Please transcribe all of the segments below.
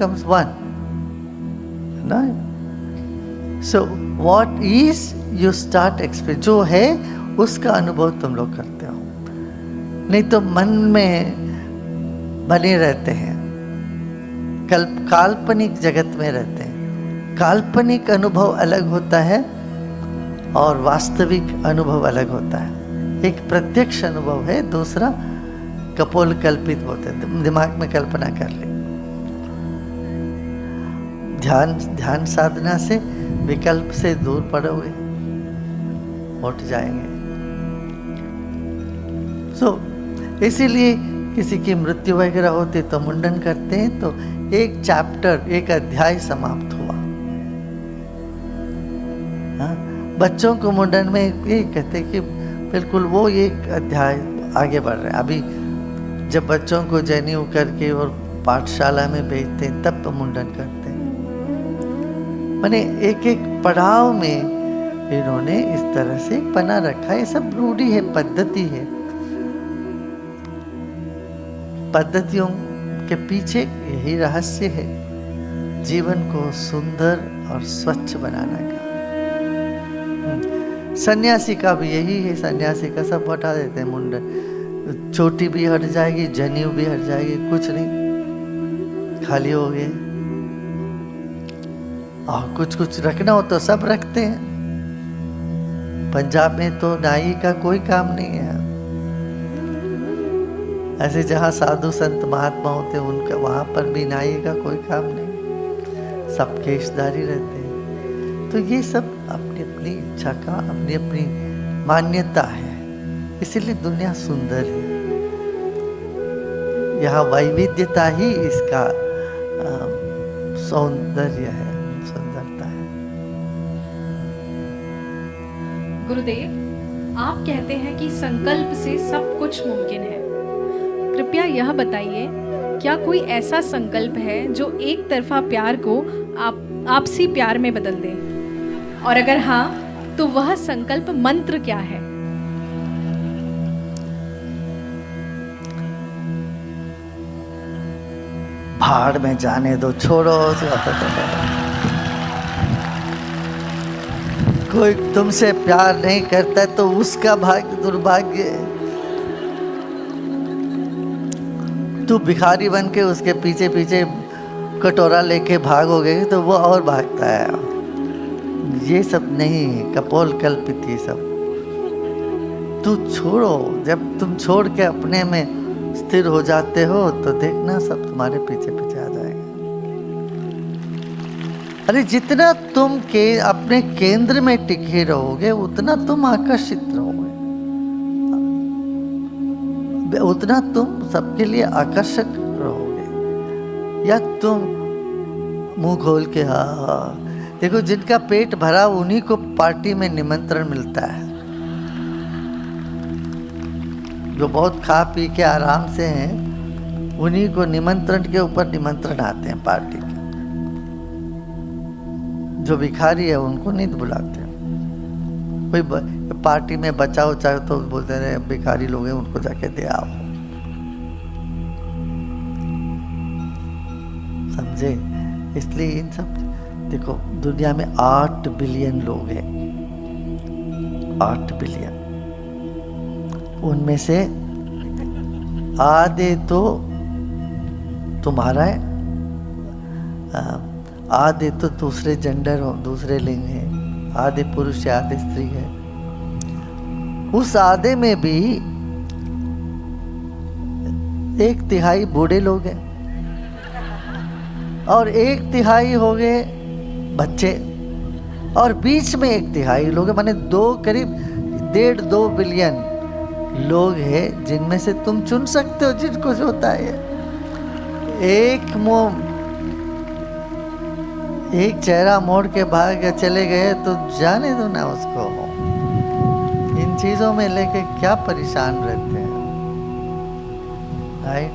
becomes one. No? So what is you start experience, जो है उसका अनुभव तुम लोग करते हो, नहीं तो मन में बने रहते हैं, काल्पनिक जगत में रहते हैं। काल्पनिक अनुभव अलग होता है और वास्तविक अनुभव अलग होता है। एक प्रत्यक्ष अनुभव है, दूसरा कपोल कल्पित बोलते हैं, दिमाग में कल्पना कर ले। ध्यान साधना से विकल्प से दूर पड़ोगे, उठ जाएंगे। इसीलिए किसी की मृत्यु वगैरह होती तो मुंडन करते हैं, तो एक चैप्टर, एक अध्याय समाप्त हुआ। हाँ? बच्चों को मुंडन में ये कहते कि बिल्कुल वो एक अध्याय आगे बढ़ रहे हैं। अभी जब बच्चों को जनेऊ करके और पाठशाला में भेजते हैं तब तो मुंडन करते हैं। माने एक एक पड़ाव में इन्होंने इस तरह से बना रखा है। ये सब रूढ़ी है, पद्धति है। पद्धतियों के पीछे यही रहस्य है, जीवन को सुंदर और स्वच्छ बनाने का। सन्यासी का भी यही है। सन्यासी का सब हटा देते हैं, मुंडन, चोटी भी हट जाएगी, जनेऊ भी हट जाएगी, कुछ नहीं, खाली हो गए। और कुछ रखना हो तो सब रखते हैं। पंजाब में तो नाई का कोई काम नहीं है। ऐसे जहाँ साधु संत महात्मा होते हैं उनका, वहाँ पर भी नाई का कोई काम नहीं, सब केशधारी रहते हैं। तो ये सब अपनी अपनी इच्छा का, अपनी अपनी मान्यता है, इसीलिए दुनिया सुंदर है। यहाँ वैविध्यता ही इसका सौंदर्य है, सुंदरता है। गुरुदेव, आप कहते हैं कि संकल्प से सब कुछ मुमकिन है। कृपया यह बताइए, क्या कोई ऐसा संकल्प है जो एक तरफा प्यार को आपसी प्यार में बदल दे? और अगर हाँ, तो वह संकल्प मंत्र क्या है? भाड़ में जाने दो, छोड़ो। कोई तुमसे प्यार नहीं करता तो उसका भाग्य दुर्भाग्य है। तू भिखारी बन के उसके पीछे पीछे कटोरा लेके भागोगे तो वो और भागता है। ये सब नहीं है, कपोल कल्पित ये सब। तू छोड़ो, जब तुम छोड़ के अपने में स्थिर हो जाते हो तो देखना सब तुम्हारे पीछे पीछे आ जाएगा। अरे जितना तुम अपने केंद्र में टिके रहोगे उतना तुम आकर्षित रहोगे, उतना तुम सबके लिए आकर्षक रहोगे। या तुम मुंह खोल के हाँ, देखो जिनका पेट भरा उन्हीं को पार्टी में निमंत्रण मिलता है। जो बहुत खा पी के आराम से हैं उन्हीं को निमंत्रण के ऊपर निमंत्रण आते हैं पार्टी के। जो भिखारी है उनको नहीं बुलाते। कोई पार्टी में बचा उचा तो बोलते रहे भिखारी लोग हैं, उनको जाके दे आओ। समझे? इसलिए इन सब, देखो दुनिया में 8 बिलियन लोग हैं, 8 बिलियन। उनमें से आधे तो तुम्हारा है, आधे तो दूसरे जेंडर हो, दूसरे लिंग है, आधे पुरुष है, आधे स्त्री है। उस आधे में भी 1/3 बूढ़े लोग हैं और 1/3 हो गए बच्चे, और बीच में 1/3 लोग हैं। माने करीब 1.5-2 बिलियन लोग हैं जिनमें से तुम चुन सकते हो जिनको जो होता है। एक चेहरा मोड़ के भाग चले गए तो जाने दो ना उसको। इन चीजों में लेके क्या परेशान रहते हैं, राइट?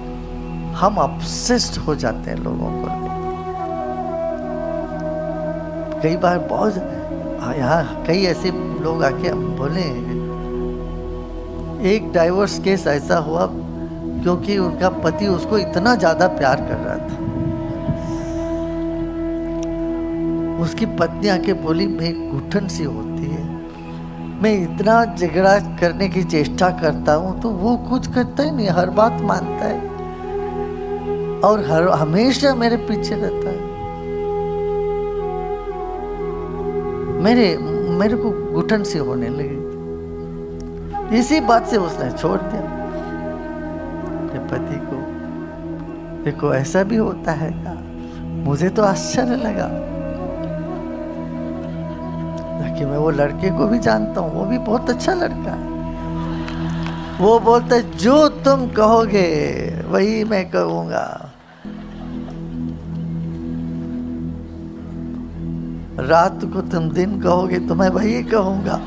हम ऑब्सेस्ड हो जाते हैं लोगों को लेके। कई बार बहुत यहाँ कई ऐसे लोग आके बोले, एक डाइवोर्स केस ऐसा हुआ क्योंकि उनका पति उसको इतना ज्यादा प्यार कर रहा था। उसकी पत्नी आके बोली, मैं घुटन सी होती है, मैं इतना झगड़ा करने की चेष्टा करता हूँ तो वो कुछ करता ही नहीं, हर बात मानता है और हमेशा मेरे पीछे रहता है। मेरे को घुटन सी होने लगी। इसी बात से उसने छोड़ दिया अपने पति को। देखो ऐसा भी होता है क्या? मुझे तो आश्चर्य लगा कि मैं वो लड़के को भी जानता हूँ, वो भी बहुत अच्छा लड़का है। वो बोलता है जो तुम कहोगे वही मैं कहूँगा। रात को तुम दिन कहोगे तो मैं वही कहूँगा।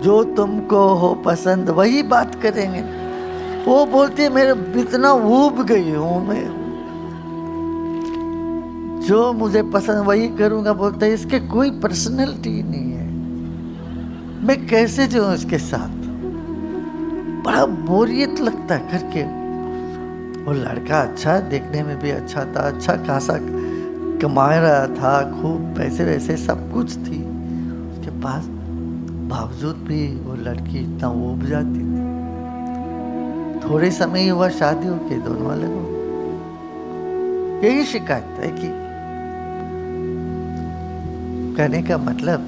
जो तुमको हो पसंद वही बात करेंगे। वो बोलती है मेरे इतना ऊब गई हूँ मैं, जो मुझे पसंद वही करूँगा। बोलता है इसके कोई पर्सनैलिटी नहीं है, मैं कैसे जाऊँ इसके साथ? बड़ा बोरियत लगता है करके। वो लड़का अच्छा, देखने में भी अच्छा था, अच्छा खासा कमा रहा था, खूब पैसे वैसे सब कुछ थी उसके पास, बावजूद भी वो लड़की इतना ऊब जाती थी। थोड़े समय ही हुआ शादी हो के दोनों अलग हो गए। यही शिकायत है कि कहने का मतलब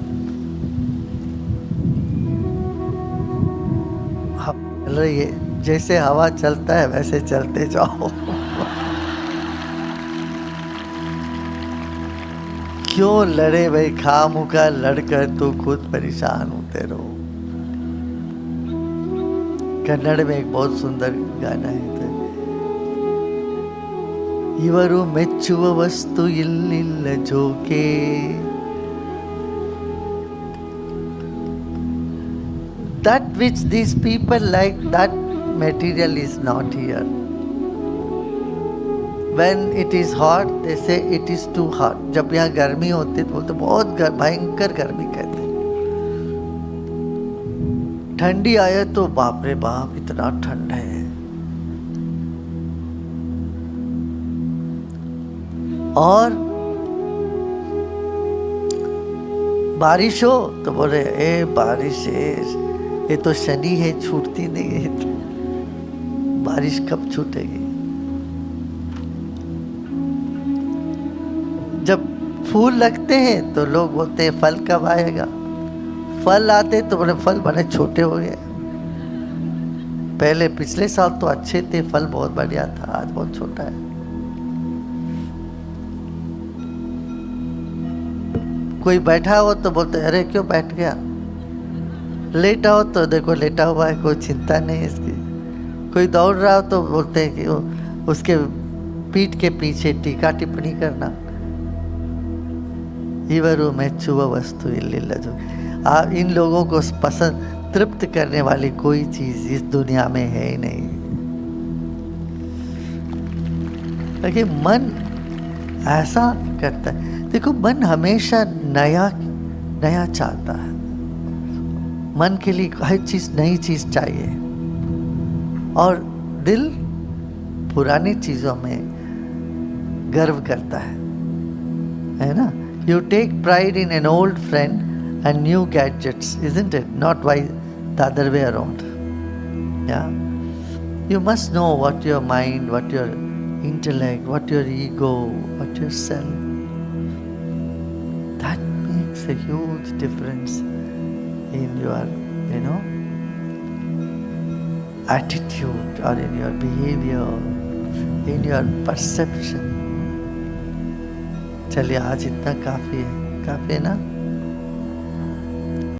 चल रही है, जैसे हवा चलता है वैसे चलते जाओ। क्यों लड़े भाई, खामुखा लड़कर तो खुद परेशान होते रहो। कन्नड़ में एक बहुत सुंदर गाना है, इवरू ಮೆಚ್ಚುವ ವಸ್ತು ಇಲ್ಲಿಲ್ಲ ಜೋಕೆ, that which these people like, that material is not here. When it is hot they say it is too hot. जब यहाँ गर्मी होती है तो बोलते बहुत भयंकर गर्मी कहते हैं। ठंडी आए तो बाप रे बाप इतना ठंड है। और बारिश हो तो बोले ए बारिश है, ये तो शनि है, छूटती नहीं है, तो बारिश कब छूटेगी? जब फूल लगते हैं तो लोग बोलते हैं फल कब आएगा। फल आते तो बोले फल बड़े छोटे हो गए। पहले पिछले साल तो अच्छे थे, फल बहुत बढ़िया था, आज बहुत छोटा है। कोई बैठा हो तो बोलते अरे क्यों बैठ गया। लेटा हो तो देखो लेटा हुआ है, कोई चिंता नहीं है इसकी। कोई दौड़ रहा हो तो बोलते हैं कि उसके पीठ के पीछे टीका टिप्पणी करना। इवरू ಮೆಚ್ಚುವ वस्तु इल्लिल्ला जो, इन लोगों को पसंद तृप्त करने वाली कोई चीज इस दुनिया में है ही नहीं। लेकिन मन ऐसा करता है। देखो मन हमेशा नया नया चाहता है। मन के लिए हर चीज नई चीज चाहिए और दिल पुरानी चीजों में गर्व करता है ना। You take pride in an old friend and new gadgets, isn't it? Not why the other way around. Yeah. You must know what your mind, what your intellect, what your ego, what your self. That makes a huge difference in your, attitude or in your behavior, in your perception. चलिए आज इतना काफ़ी है ना।